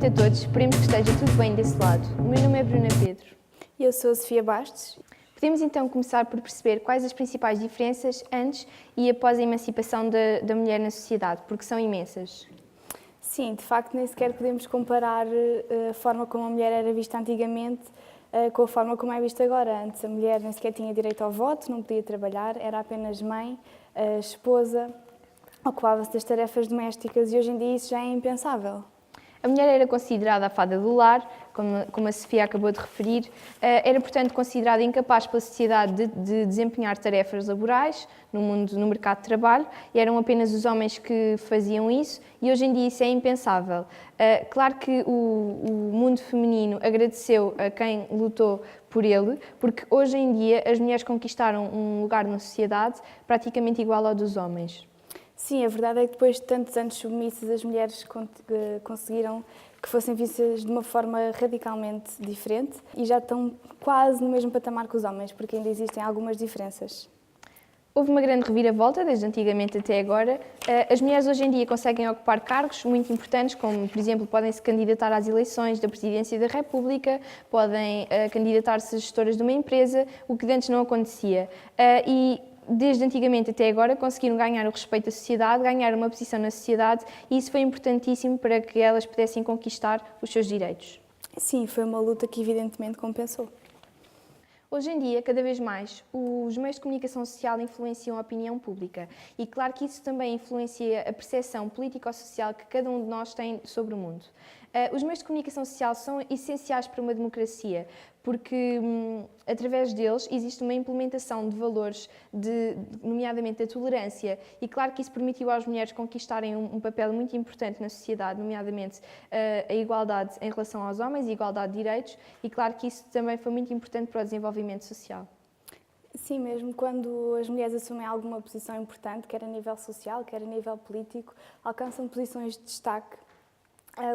a todos, esperemos que esteja tudo bem desse lado. O meu nome é Bruna Pedro. E eu sou a Sofia Bastos. Podemos então começar por perceber quais as principais diferenças antes e após a emancipação da mulher na sociedade, porque são imensas. Sim, de facto nem sequer podemos comparar a forma como a mulher era vista antigamente com a forma como é vista agora. Antes a mulher nem sequer tinha direito ao voto, não podia trabalhar, era apenas mãe, esposa, ocupava-se das tarefas domésticas e hoje em dia isso já é impensável. A mulher era considerada a fada do lar, como a Sofia acabou de referir, era, portanto, considerada incapaz pela sociedade de desempenhar tarefas laborais no mercado de trabalho, e eram apenas os homens que faziam isso, e hoje em dia isso é impensável. Claro que o mundo feminino agradeceu a quem lutou por ele, porque hoje em dia as mulheres conquistaram um lugar na sociedade praticamente igual ao dos homens. Sim, a verdade é que depois de tantos anos submissas, as mulheres conseguiram que fossem vistas de uma forma radicalmente diferente e já estão quase no mesmo patamar que os homens, porque ainda existem algumas diferenças. Houve uma grande reviravolta, desde antigamente até agora. As mulheres hoje em dia conseguem ocupar cargos muito importantes, como, por exemplo, podem se candidatar às eleições da Presidência da República, podem candidatar-se a gestoras de uma empresa, o que antes não acontecia. Desde antigamente até agora conseguiram ganhar o respeito da sociedade, ganhar uma posição na sociedade, e isso foi importantíssimo para que elas pudessem conquistar os seus direitos. Sim, foi uma luta que evidentemente compensou. Hoje em dia, cada vez mais, os meios de comunicação social influenciam a opinião pública e claro que isso também influencia a percepção político-social que cada um de nós tem sobre o mundo. Os meios de comunicação social são essenciais para uma democracia porque, através deles, existe uma implementação de valores, nomeadamente da tolerância, e claro que isso permitiu às mulheres conquistarem um papel muito importante na sociedade, nomeadamente a igualdade em relação aos homens, a igualdade de direitos, e claro que isso também foi muito importante para o desenvolvimento social. Sim, mesmo quando as mulheres assumem alguma posição importante, quer a nível social, quer a nível político, alcançam posições de destaque,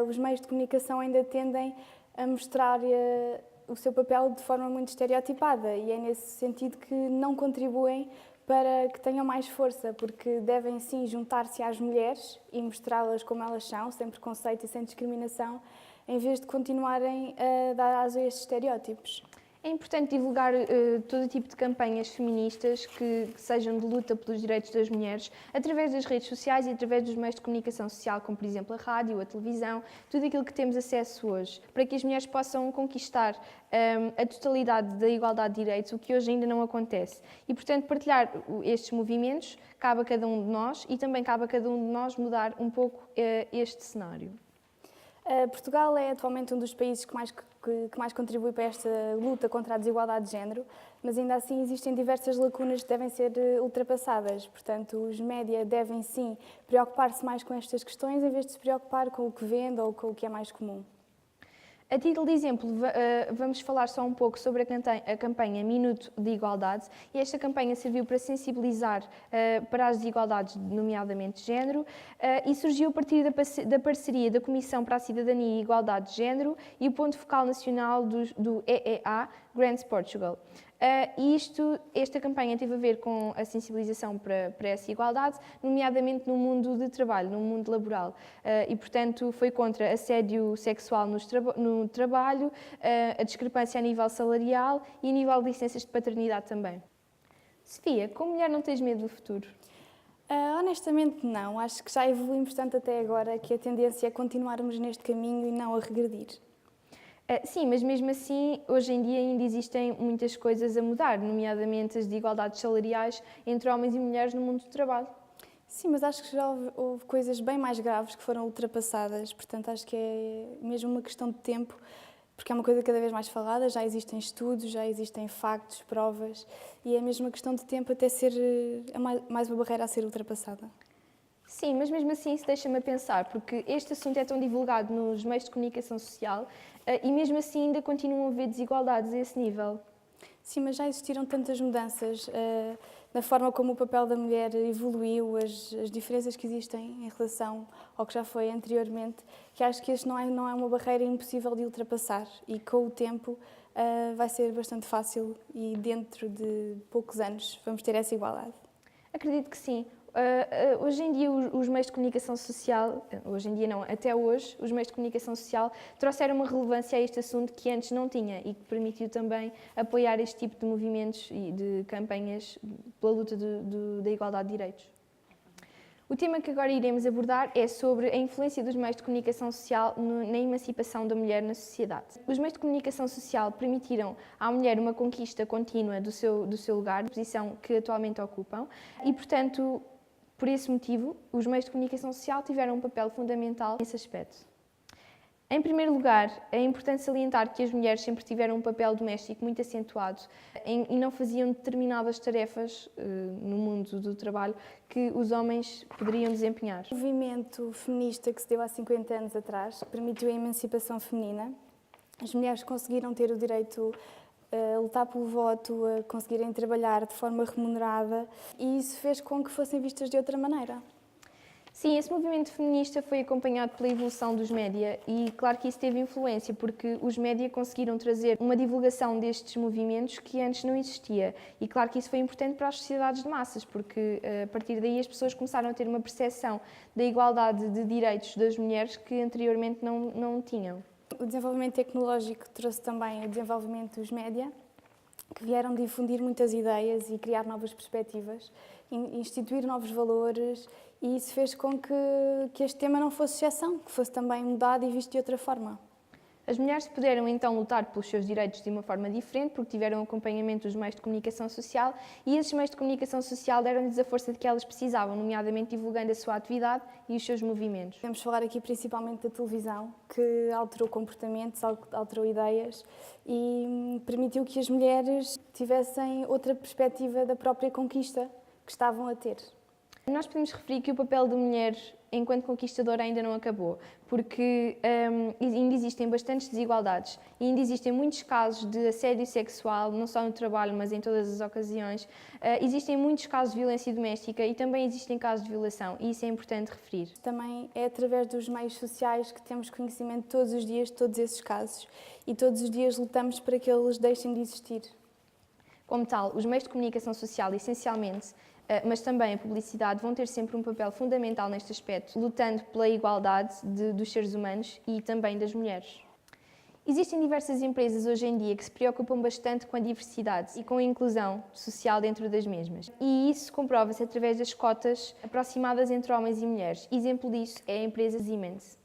os meios de comunicação ainda tendem a mostrar o seu papel de forma muito estereotipada e é nesse sentido que não contribuem para que tenham mais força, porque devem sim juntar-se às mulheres e mostrá-las como elas são, sem preconceito e sem discriminação, em vez de continuarem a dar aso a estes estereótipos. É importante divulgar todo tipo de campanhas feministas que sejam de luta pelos direitos das mulheres através das redes sociais e através dos meios de comunicação social, como por exemplo a rádio, a televisão, tudo aquilo que temos acesso hoje, para que as mulheres possam conquistar a totalidade da igualdade de direitos, o que hoje ainda não acontece. E, portanto, partilhar estes movimentos cabe a cada um de nós e também cabe a cada um de nós mudar um pouco este cenário. Portugal é atualmente um dos países que mais contribui para esta luta contra a desigualdade de género, mas ainda assim existem diversas lacunas que devem ser ultrapassadas. Portanto, os média devem sim preocupar-se mais com estas questões em vez de se preocupar com o que vende ou com o que é mais comum. A título de exemplo, vamos falar só um pouco sobre a campanha Minuto de Igualdade, e esta campanha serviu para sensibilizar para as desigualdades, nomeadamente de género, e surgiu a partir da parceria da Comissão para a Cidadania e Igualdade de Género e o Ponto Focal Nacional do EEA, Grants Portugal. Esta campanha teve a ver com a sensibilização para essa igualdade, nomeadamente no mundo de trabalho, no mundo laboral. E, portanto, foi contra assédio sexual no trabalho, a discrepância a nível salarial e a nível de licenças de paternidade também. Sofia, como mulher não tens medo do futuro? Honestamente não, acho que já evoluímos tanto até agora que a tendência é continuarmos neste caminho e não a regredir. Sim, mas mesmo assim, hoje em dia ainda existem muitas coisas a mudar, nomeadamente as desigualdades salariais entre homens e mulheres no mundo do trabalho. Sim, mas acho que já houve coisas bem mais graves que foram ultrapassadas, portanto acho que é mesmo uma questão de tempo, porque é uma coisa cada vez mais falada, já existem estudos, já existem factos, provas, e é mesmo uma questão de tempo até ser mais uma barreira a ser ultrapassada. Sim, mas mesmo assim isso deixa-me a pensar, porque este assunto é tão divulgado nos meios de comunicação social e mesmo assim ainda continuam a haver desigualdades a esse nível. Sim, mas já existiram tantas mudanças na forma como o papel da mulher evoluiu, as diferenças que existem em relação ao que já foi anteriormente, que acho que este não é uma barreira impossível de ultrapassar e com o tempo vai ser bastante fácil e dentro de poucos anos vamos ter essa igualdade. Acredito que sim. Hoje em dia, os meios de comunicação social, hoje em dia não, até hoje, os meios de comunicação social trouxeram uma relevância a este assunto que antes não tinha e que permitiu também apoiar este tipo de movimentos e de campanhas pela luta da igualdade de direitos. O tema que agora iremos abordar é sobre a influência dos meios de comunicação social na emancipação da mulher na sociedade. Os meios de comunicação social permitiram à mulher uma conquista contínua do seu lugar, da posição que atualmente ocupam, e, portanto, por esse motivo, os meios de comunicação social tiveram um papel fundamental nesse aspecto. Em primeiro lugar, é importante salientar que as mulheres sempre tiveram um papel doméstico muito acentuado e não faziam determinadas tarefas no mundo do trabalho que os homens poderiam desempenhar. O movimento feminista que se deu há 50 anos atrás permitiu a emancipação feminina. As mulheres conseguiram ter o direito a lutar pelo voto, a conseguirem trabalhar de forma remunerada, e isso fez com que fossem vistas de outra maneira. Sim, esse movimento feminista foi acompanhado pela evolução dos média e claro que isso teve influência porque os média conseguiram trazer uma divulgação destes movimentos que antes não existia e claro que isso foi importante para as sociedades de massas porque a partir daí as pessoas começaram a ter uma percepção da igualdade de direitos das mulheres que anteriormente não tinham. O desenvolvimento tecnológico trouxe também o desenvolvimento dos média, que vieram difundir muitas ideias e criar novas perspectivas, instituir novos valores, e isso fez com que este tema não fosse exceção, que fosse também mudado e visto de outra forma. As mulheres puderam então lutar pelos seus direitos de uma forma diferente porque tiveram acompanhamento dos meios de comunicação social e esses meios de comunicação social deram-lhes a força de que elas precisavam, nomeadamente divulgando a sua atividade e os seus movimentos. Podemos falar aqui principalmente da televisão, que alterou comportamentos, alterou ideias e permitiu que as mulheres tivessem outra perspectiva da própria conquista que estavam a ter. Nós podemos referir que o papel da mulher enquanto conquistadora ainda não acabou, porque ainda existem bastantes desigualdades e ainda existem muitos casos de assédio sexual, não só no trabalho, mas em todas as ocasiões. Existem muitos casos de violência doméstica e também existem casos de violação, e isso é importante referir. Também é através dos meios sociais que temos conhecimento todos os dias de todos esses casos e todos os dias lutamos para que eles deixem de existir. Como tal, os meios de comunicação social, essencialmente, mas também a publicidade, vão ter sempre um papel fundamental neste aspecto, lutando pela igualdade dos seres humanos e também das mulheres. Existem diversas empresas hoje em dia que se preocupam bastante com a diversidade e com a inclusão social dentro das mesmas. E isso comprova-se através das cotas aproximadas entre homens e mulheres. Exemplo disso é a empresa Siemens.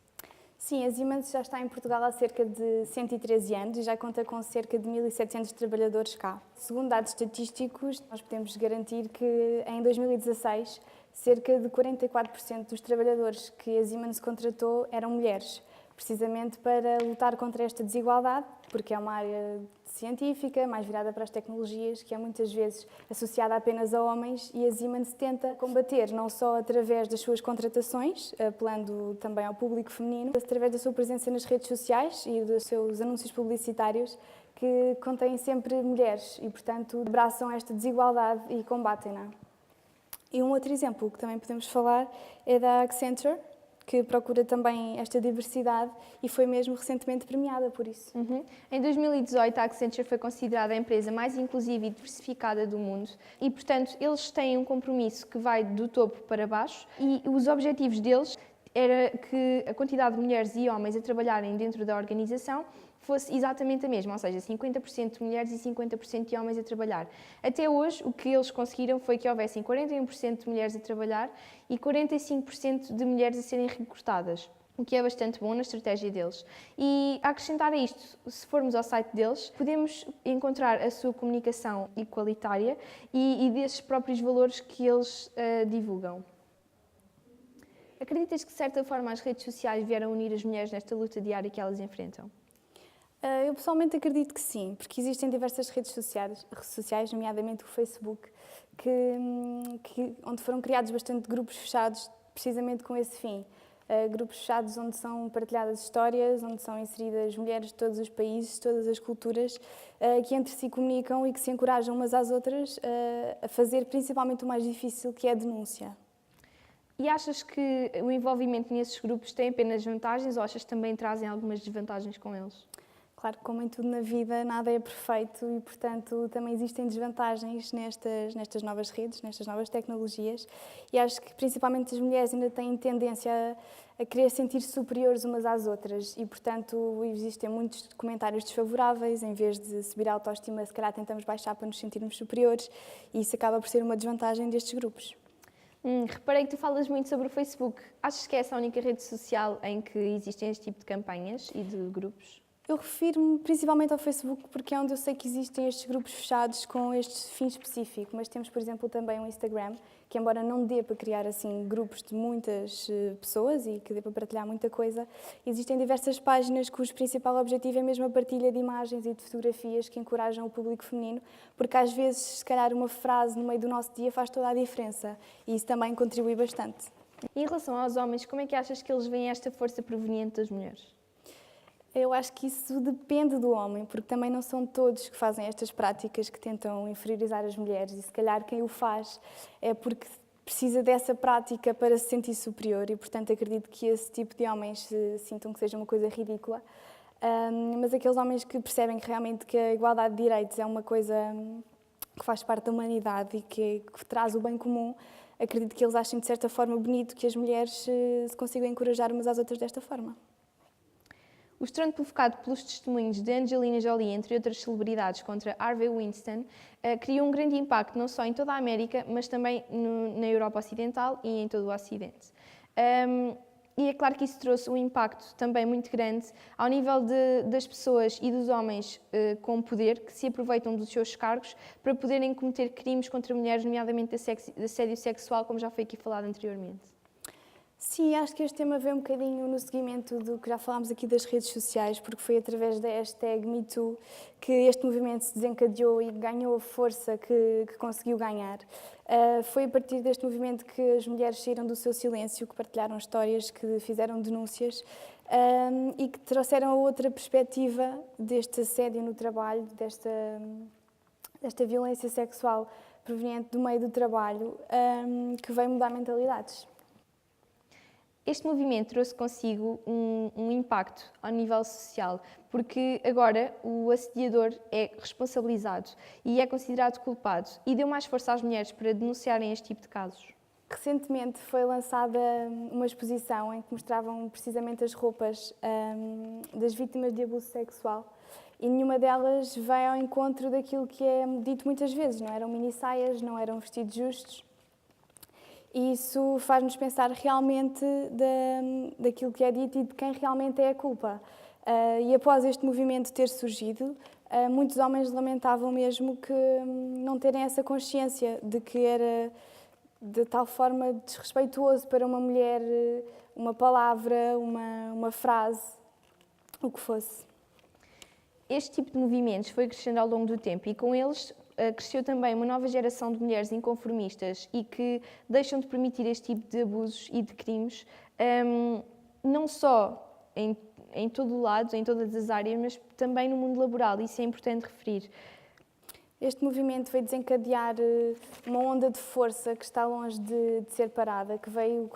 Sim, a Siemens já está em Portugal há cerca de 113 anos e já conta com cerca de 1.700 trabalhadores cá. Segundo dados estatísticos, nós podemos garantir que em 2016 cerca de 44% dos trabalhadores que a Siemens contratou eram mulheres, precisamente para lutar contra esta desigualdade, porque é uma área científica, mais virada para as tecnologias, que é muitas vezes associada apenas a homens, e a Siemens tenta combater não só através das suas contratações, apelando também ao público feminino, mas através da sua presença nas redes sociais e dos seus anúncios publicitários, que contêm sempre mulheres e, portanto, abraçam esta desigualdade e combatem-na. E um outro exemplo que também podemos falar é da Accenture, que procura também esta diversidade e foi mesmo recentemente premiada por isso. Em 2018, a Accenture foi considerada a empresa mais inclusiva e diversificada do mundo e, portanto, eles têm um compromisso que vai do topo para baixo e os objetivos deles era que a quantidade de mulheres e homens a trabalharem dentro da organização fosse exatamente a mesma, ou seja, 50% de mulheres e 50% de homens a trabalhar. Até hoje, o que eles conseguiram foi que houvessem 41% de mulheres a trabalhar e 45% de mulheres a serem recrutadas, o que é bastante bom na estratégia deles. E a acrescentar a isto, se formos ao site deles, podemos encontrar a sua comunicação igualitária e desses próprios valores que eles divulgam. Acreditas que, de certa forma, as redes sociais vieram unir as mulheres nesta luta diária que elas enfrentam? Eu pessoalmente acredito que sim, porque existem diversas redes sociais, nomeadamente o Facebook, onde foram criados bastante grupos fechados precisamente com esse fim. Grupos fechados onde são partilhadas histórias, onde são inseridas mulheres de todos os países, de todas as culturas, que entre si comunicam e que se encorajam umas às outras a fazer principalmente o mais difícil, que é a denúncia. E achas que o envolvimento nesses grupos tem apenas vantagens ou achas que também trazem algumas desvantagens com eles? Claro que, como em tudo na vida, nada é perfeito e, portanto, também existem desvantagens nestas novas redes, nestas novas tecnologias. E acho que, principalmente, as mulheres ainda têm tendência a querer sentir-se superiores umas às outras e, portanto, existem muitos comentários desfavoráveis. Em vez de subir a autoestima, se calhar tentamos baixar para nos sentirmos superiores e isso acaba por ser uma desvantagem destes grupos. Reparei que tu falas muito sobre o Facebook. Achas que é essa a única rede social em que existem este tipo de campanhas e de grupos? Eu refiro-me principalmente ao Facebook porque é onde eu sei que existem estes grupos fechados com este fim específico, mas temos, por exemplo, também o Instagram, que embora não dê para criar assim grupos de muitas pessoas e que dê para partilhar muita coisa, existem diversas páginas cujo principal objetivo é mesmo a partilha de imagens e de fotografias que encorajam o público feminino, porque às vezes, se calhar, uma frase no meio do nosso dia faz toda a diferença e isso também contribui bastante. E em relação aos homens, como é que achas que eles veem esta força proveniente das mulheres? Eu acho que isso depende do homem, porque também não são todos que fazem estas práticas que tentam inferiorizar as mulheres e se calhar quem o faz é porque precisa dessa prática para se sentir superior e, portanto, acredito que esse tipo de homens sintam que seja uma coisa ridícula. Mas aqueles homens que percebem que realmente que a igualdade de direitos é uma coisa que faz parte da humanidade e que traz o bem comum, acredito que eles achem de certa forma bonito que as mulheres se consigam encorajar umas às outras desta forma. O estrondo provocado pelos testemunhos de Angelina Jolie, entre outras celebridades, contra Harvey Weinstein, criou um grande impacto não só em toda a América, mas também na Europa Ocidental e em todo o Ocidente. E é claro que isso trouxe um impacto também muito grande ao nível das pessoas e dos homens com poder que se aproveitam dos seus cargos para poderem cometer crimes contra mulheres, nomeadamente de assédio sexual, como já foi aqui falado anteriormente. Sim, acho que este tema vem um bocadinho no seguimento do que já falámos aqui das redes sociais, porque foi através da hashtag #MeToo que este movimento se desencadeou e ganhou a força que conseguiu ganhar. Foi a partir deste movimento que as mulheres saíram do seu silêncio, que partilharam histórias, que fizeram denúncias e que trouxeram a outra perspectiva deste assédio no trabalho, desta violência sexual proveniente do meio do trabalho, que veio mudar mentalidades. Este movimento trouxe consigo um impacto ao nível social, porque agora o assediador é responsabilizado e é considerado culpado e deu mais força às mulheres para denunciarem este tipo de casos. Recentemente foi lançada uma exposição em que mostravam precisamente as roupas das vítimas de abuso sexual e nenhuma delas vai ao encontro daquilo que é dito muitas vezes, não eram mini-saias, não eram vestidos justos. E isso faz-nos pensar realmente daquilo que é dito e de quem realmente é a culpa. E após este movimento ter surgido, muitos homens lamentavam mesmo que não terem essa consciência de que era de tal forma desrespeituoso para uma mulher uma palavra, uma frase, o que fosse. Este tipo de movimentos foi crescendo ao longo do tempo e com eles cresceu também uma nova geração de mulheres inconformistas e que deixam de permitir este tipo de abusos e de crimes, não só em todo o lado, em todas as áreas, mas também no mundo laboral. Isso é importante referir. Este movimento veio desencadear uma onda de força que está longe de ser parada, que veio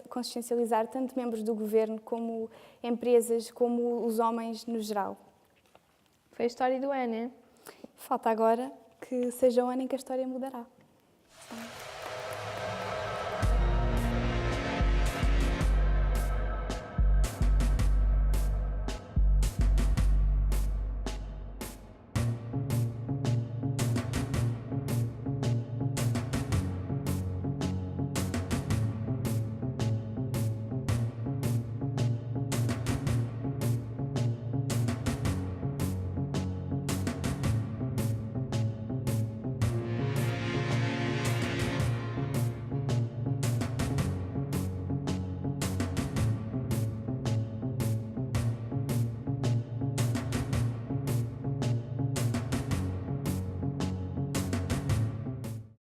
consciencializar tanto membros do governo como empresas, como os homens no geral. Foi a história do Ana. Falta agora que seja o ano em que a história mudará.